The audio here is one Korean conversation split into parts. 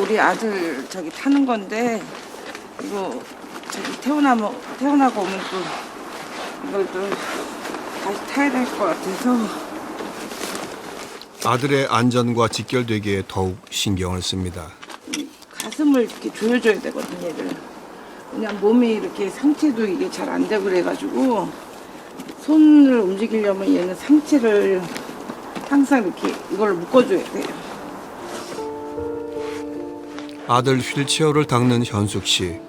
우리 아들 저기 타는 건데 이거 저기 태어나고 오면 또 이걸 또 다시 타야 될 것 같아서. 아들의 안전과 직결되기에 더욱 신경을 씁니다. 가슴을 이렇게 조여줘야 되거든요, 얘를. 그냥 몸이 이렇게 상체도 이게 잘 안 되고 그래가지고 손을 움직이려면 얘는 상체를 항상 이렇게 이걸 묶어줘야 돼요. 아들 휠체어를 닦는 현숙 씨.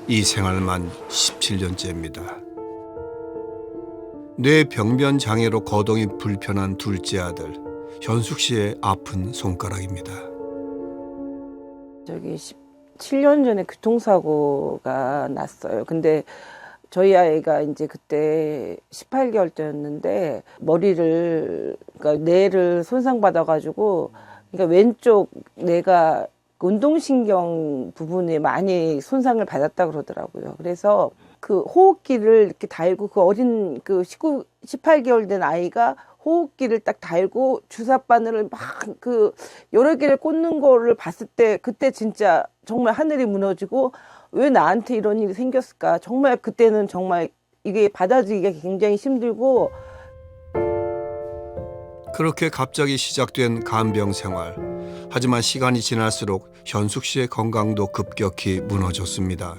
이 생활만 17년째입니다. 뇌병변 장애로 거동이 불편한 둘째 아들. 현숙 씨의 아픈 손가락입니다. 저기 17년 전에 교통사고가 났어요. 근데 저희 아이가 이제 그때 18개월 때였는데 머리를, 그러니까 뇌를 손상받아가지고, 그러니까 왼쪽 뇌가 운동신경 부분에 많이 손상을 받았다 그러더라고요. 그래서 그 호흡기를 이렇게 달고 그 어린 그 18개월 된 아이가 호흡기를 딱 달고 주사바늘을 막 그 여러 개를 꽂는 거를 봤을 때 그때 진짜 정말 하늘이 무너지고 왜 나한테 이런 일이 생겼을까. 정말 그때는 정말 이게 받아들이기가 굉장히 힘들고. 그렇게 갑자기 시작된 간병 생활. 하지만 시간이 지날수록 현숙 씨의 건강도 급격히 무너졌습니다.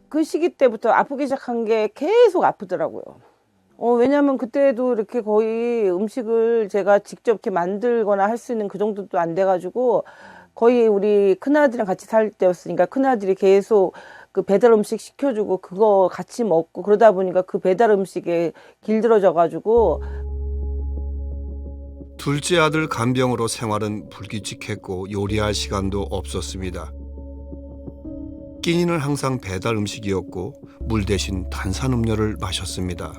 그 시기 때부터 아프기 시작한 게 계속 아프더라고요. 왜냐면 그때도 이렇게 거의 음식을 제가 직접 이렇게 만들거나 할 수 있는 그 정도도 안 돼가지고 거의 우리 큰아들이랑 같이 살 때였으니까 큰아들이 계속 그 배달 음식 시켜주고 그거 같이 먹고 그러다 보니까 그 배달 음식에 길들어져가지고. 둘째 아들 간병으로 생활은 불규칙했고 요리할 시간도 없었습니다. 끼니는 항상 배달 음식이었고 물 대신 탄산음료를 마셨습니다.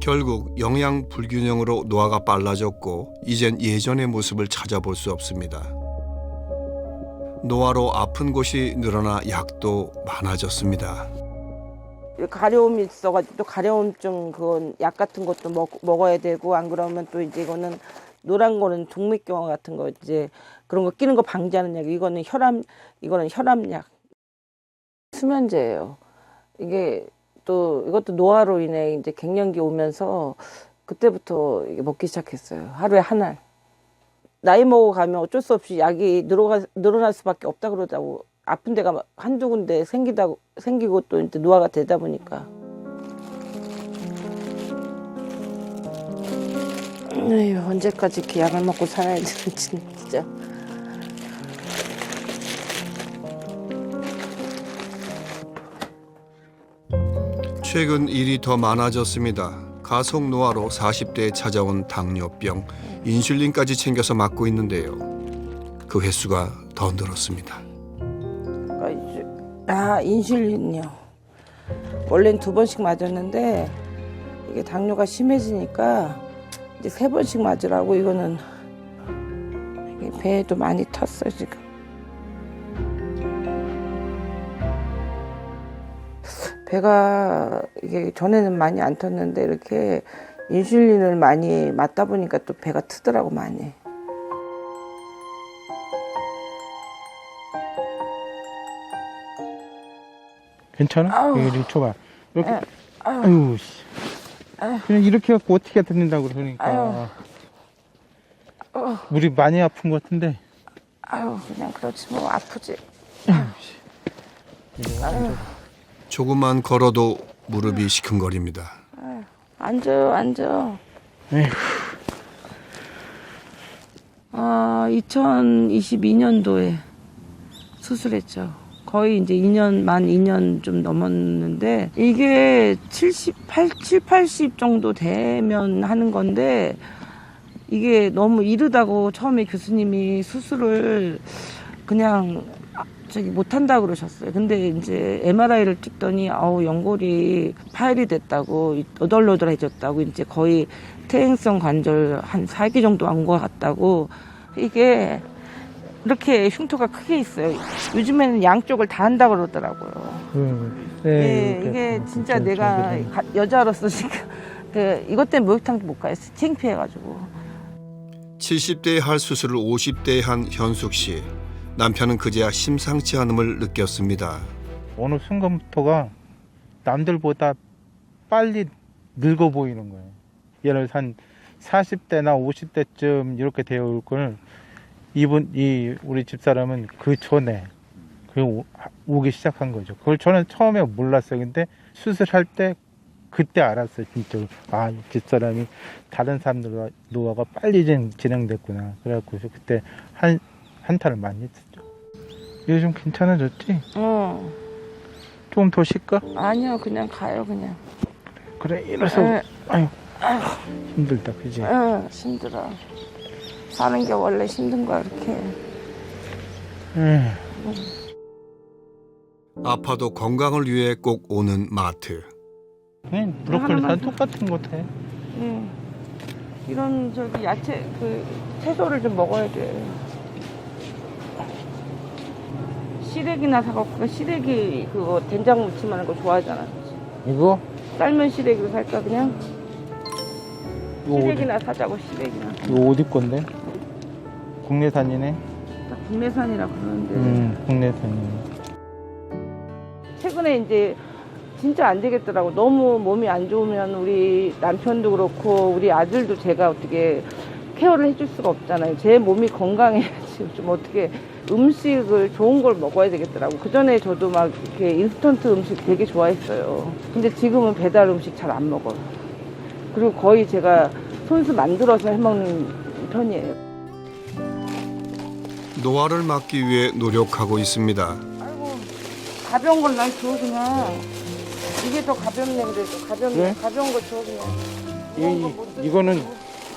결국 영양 불균형으로 노화가 빨라졌고 이젠 예전의 모습을 찾아볼 수 없습니다. 노화로 아픈 곳이 늘어나 약도 많아졌습니다. 가려움이 있어가지고 또 가려움증 그건 약 같은 것도 먹어야 되고 안 그러면 또 이제 이거는 노란 거는 동맥경화 같은 거 이제 그런 거 끼는 거 방지하는 약. 이거는 혈압약. 수면제예요. 이게 또 이것도 노화로 인해 이제 갱년기 오면서 그때부터 이게 먹기 시작했어요. 하루에 한 알. 나이 먹어가면 어쩔 수 없이 약이 늘어날 수밖에 없다 그러다고. 아픈 데가 한두 군데 생기고 또 이제 노화가 되다 보니까. 에휴, 언제까지 이렇게 약을 먹고 살아야 되는지 진짜. 최근 일이 더 많아졌습니다. 가속 노화로 40대에 찾아온 당뇨병, 인슐린까지 챙겨서 맞고 있는데요. 그 횟수가 더 늘었습니다. 인슐린이요. 원래는 2번씩 맞았는데 이게 당뇨가 심해지니까 이제 3번씩 맞으라고. 이거는 이게 배에도 많이 탔어요 지금. 배가 이게 전에는 많이 안 텄는데 이렇게 인슐린을 많이 맞다 보니까 또 배가 트더라고 많이. 괜찮아? 이리 줘봐. 이렇게. 아유, 씨. 그냥 이렇게 갖고 어떻게 듣는다고 그러니까. 우리 많이 아픈 것 같은데. 그냥 그렇지 뭐. 아프지. 조금만 걸어도 무릎이 시큰거립니다. 앉아. 에휴. 2022년도에 수술했죠. 거의 이제 만 2년 좀 넘었는데 이게 80 정도 되면 하는 건데 이게 너무 이르다고 처음에 교수님이 수술을 그냥 못한다고 그러셨어요. 근데 이제 MRI를 찍더니 연골이 파열이 됐다고, 너덜너덜해졌다고, 이제 거의 퇴행성 관절 한 4기 정도 온 것 같다고. 이게 이렇게 흉터가 크게 있어요. 요즘에는 양쪽을 다 한다 그러더라고요. 네, 이게 진짜 내가 여자로서 지금 이것 때문에 목욕탕도 못 가요. 창피해가지고. 70대에 할 수술을 50대에 한 현숙 씨. 남편은 그제야 심상치 않음을 느꼈습니다. 어느 순간부터가 남들보다 빨리 늙어 보이는 거예요. 예를 들어서 한 40대나 50대쯤 이렇게 되어 올 걸 우리 집사람은 그 전에 오기 시작한 거죠. 그걸 저는 처음에 몰랐어요. 근데 수술할 때 그때 알았어요. 진짜 이 집사람이 다른 사람들과 노화가 빨리 진행됐구나. 그래갖고 그때 한탄을 많이 했었죠. 요즘 괜찮아졌지? 조금 더 쉴까? 아니요, 그냥 가요, 그냥. 그래, 이래서 아유 힘들다, 그지? 힘들어. 사는 게 원래 힘든 거야, 이렇게. 아파도 건강을 위해 꼭 오는 마트. 그냥 브로콜리 다 똑같은 것 같아. 이런 야채 채소를 좀 먹어야 돼. 시래기나 사갖고 시래기 그거 된장 무침하는 거 좋아하잖아. 이거? 삶은 시래기로 살까 그냥? 이거 시래기나 사자고 시래기나. 이거 어디 건데? 국내산이네. 다 국내산이라 그러는데. 국내산이네. 최근에 이제 진짜 안 되겠더라고. 너무 몸이 안 좋으면 우리 남편도 그렇고 우리 아들도 제가 어떻게 케어를 해줄 수가 없잖아요. 제 몸이 건강해야지 좀 어떻게 음식을 좋은 걸 먹어야 되겠더라고. 그전에 저도 막 이렇게 인스턴트 음식 되게 좋아했어요. 근데 지금은 배달 음식 잘 안 먹어요. 그리고 거의 제가 손수 만들어서 해먹는 편이에요. 노화를 막기 위해 노력하고 있습니다. 아이고, 가벼운 걸 난 줘, 그냥. 이게 더 가볍네, 그래도. 그래? 가벼운 거 줘, 그냥. 이거는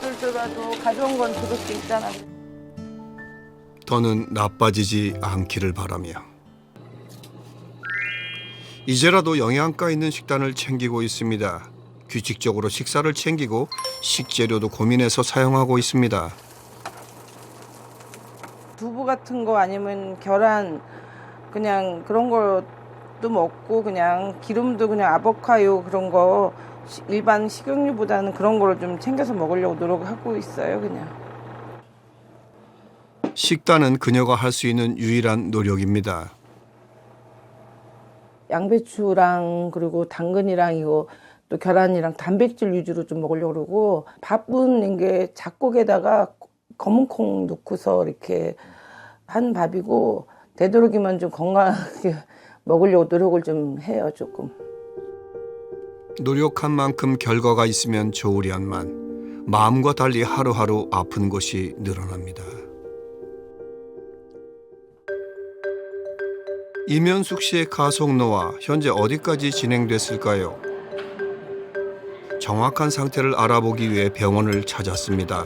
들더라도 가벼운 건 들을 수 있잖아. 더는 나빠지지 않기를 바라며. 이제라도 영양가 있는 식단을 챙기고 있습니다. 규칙적으로 식사를 챙기고 식재료도 고민해서 사용하고 있습니다. 두부 같은 거 아니면 계란 그냥 그런 것도 먹고 그냥 기름도 그냥 아보카도 그런 거 일반 식용유보다는 그런 거를 좀 챙겨서 먹으려고 노력하고 있어요, 그냥. 식단은 그녀가 할 수 있는 유일한 노력입니다. 양배추랑 그리고 당근이랑 이거 또 계란이랑 단백질 위주로 좀 먹으려고 그러고 밥은 이게 잡곡에다가 검은 콩 넣고서 이렇게 한 밥이고 되도록이면 좀 건강하게 먹으려고 노력을 좀 해요, 조금. 노력한 만큼 결과가 있으면 좋으련만 마음과 달리 하루하루 아픈 것이 늘어납니다. 이면숙 씨의 가속노화 현재 어디까지 진행됐을까요? 정확한 상태를 알아보기 위해 병원을 찾았습니다.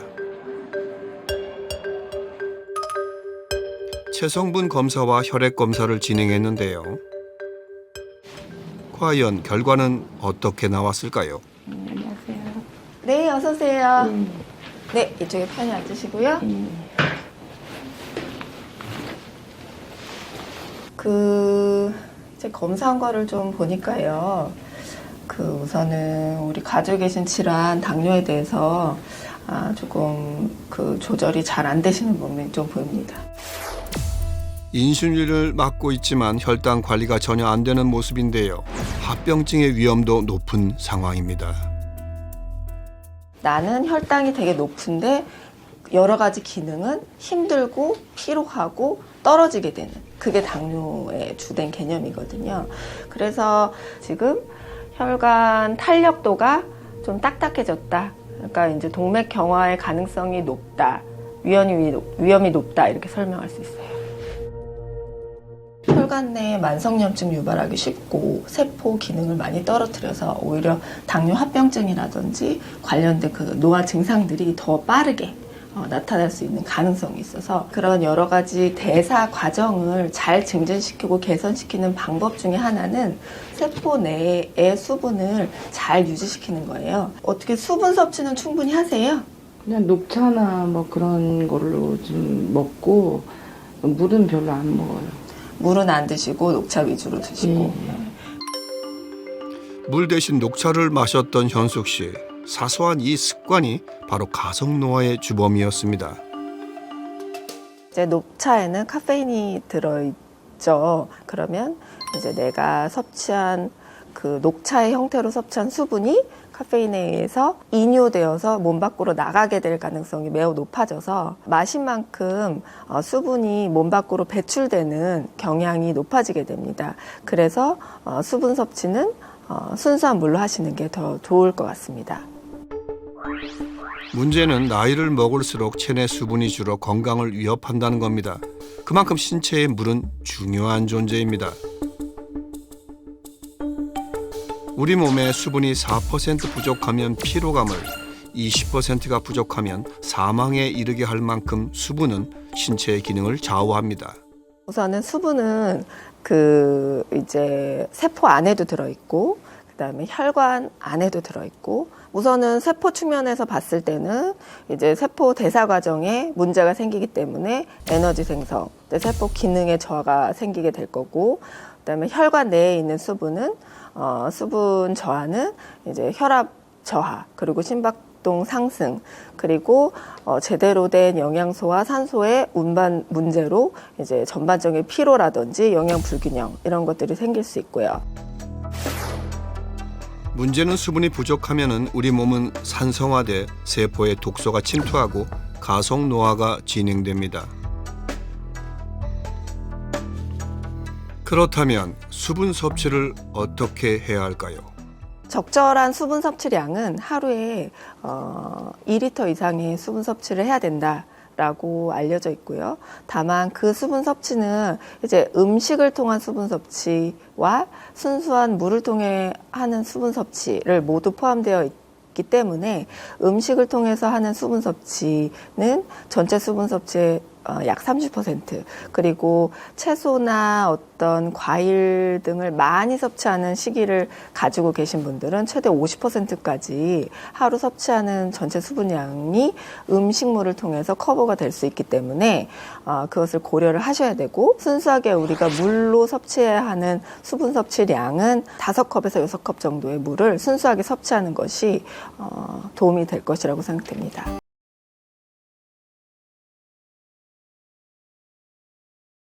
체성분 검사와 혈액 검사를 진행했는데요. 과연 결과는 어떻게 나왔을까요? 안녕하세요. 네, 어서 오세요. 네, 이쪽에 편히 앉으시고요. 이제 검사한 거를 좀 보니까요. 우선은 우리 가지고 계신 질환, 당뇨에 대해서 조금 조절이 잘 안 되시는 부분이 좀 보입니다. 인슐린을 맞고 있지만 혈당 관리가 전혀 안 되는 모습인데요. 합병증의 위험도 높은 상황입니다. 나는 혈당이 되게 높은데 여러 가지 기능은 힘들고 피로하고 떨어지게 되는 그게 당뇨의 주된 개념이거든요. 그래서 지금 혈관 탄력도가 좀 딱딱해졌다. 그러니까 이제 동맥 경화의 가능성이 높다. 위험이 높다. 이렇게 설명할 수 있어요. 혈관 내에 만성염증 유발하기 쉽고 세포 기능을 많이 떨어뜨려서 오히려 당뇨 합병증이라든지 관련된 노화 증상들이 더 빠르게 나타날 수 있는 가능성이 있어서 그런 여러 가지 대사 과정을 잘 증진시키고 개선시키는 방법 중에 하나는 세포 내의 수분을 잘 유지시키는 거예요. 어떻게 수분 섭취는 충분히 하세요? 그냥 녹차나 뭐 그런 걸로 좀 먹고 물은 별로 안 먹어요. 물은 안 드시고 녹차 위주로 드시고. 물 대신 녹차를 마셨던 현숙 씨. 사소한 이 습관이 바로 가성노화의 주범이었습니다. 이제 녹차에는 카페인이 들어있죠. 그러면 이제 내가 섭취한 그 녹차의 형태로 섭취한 수분이 카페인에 의해서 이뇨되어서 몸 밖으로 나가게 될 가능성이 매우 높아져서 마신 만큼 수분이 몸 밖으로 배출되는 경향이 높아지게 됩니다. 그래서 수분 섭취는 순수한 물로 하시는 게 더 좋을 것 같습니다. 문제는 나이를 먹을수록 체내 수분이 줄어 건강을 위협한다는 겁니다. 그만큼 신체에 물은 중요한 존재입니다. 우리 몸에 수분이 4% 부족하면 피로감을, 20%가 부족하면 사망에 이르게 할 만큼 수분은 신체의 기능을 좌우합니다. 우선은 수분은 이제 세포 안에도 들어있고, 그다음에 혈관 안에도 들어있고, 우선은 세포 측면에서 봤을 때는 이제 세포 대사 과정에 문제가 생기기 때문에 에너지 생성, 세포 기능에 저하가 생기게 될 거고, 그다음에 혈관 내에 있는 수분은 수분 저하는 이제 혈압 저하, 그리고 심박동 상승, 그리고 제대로 된 영양소와 산소의 운반 문제로 이제 전반적인 피로라든지 영양 불균형 이런 것들이 생길 수 있고요. 문제는 수분이 부족하면 우리 몸은 산성화돼 세포에 독소가 침투하고 가속노화가 진행됩니다. 그렇다면 수분 섭취를 어떻게 해야 할까요? 적절한 수분 섭취량은 하루에 2리터 이상의 수분 섭취를 해야 된다라고 알려져 있고요. 다만 그 수분 섭취는 이제 음식을 통한 수분 섭취와 순수한 물을 통해 하는 수분 섭취를 모두 포함되어 있기 때문에 음식을 통해서 하는 수분 섭취는 전체 수분 섭취의 약 30%, 그리고 채소나 어떤 과일 등을 많이 섭취하는 시기를 가지고 계신 분들은 최대 50%까지 하루 섭취하는 전체 수분량이 음식물을 통해서 커버가 될 수 있기 때문에 그것을 고려를 하셔야 되고, 순수하게 우리가 물로 섭취해야 하는 수분 섭취량은 5컵에서 6컵 정도의 물을 순수하게 섭취하는 것이 도움이 될 것이라고 생각됩니다.